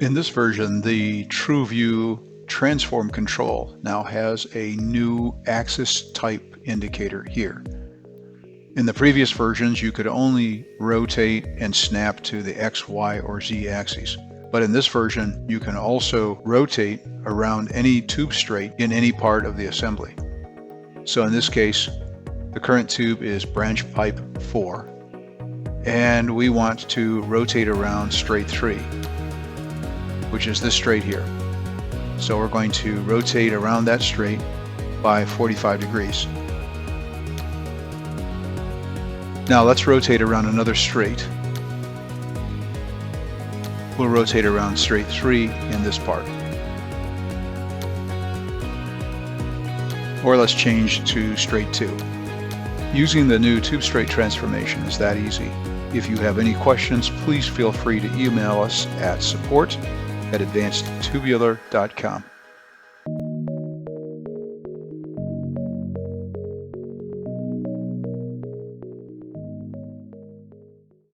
In this version, the TrueView transform control now has a new axis type indicator here. In the previous versions, you could only rotate and snap to the X, Y, or Z axes. But in this version, you can also rotate around any tube straight in any part of the assembly. So in this case, the current tube is branch pipe 4, and we want to rotate around straight 3, which is this straight here. So we're going to rotate around that straight by 45 degrees. Now let's rotate around another straight. We'll rotate around straight 3 in this part. Or let's change to straight 2. Using the new tube straight transformation is that easy. If you have any questions, please feel free to email us at support@advancedtubular.com.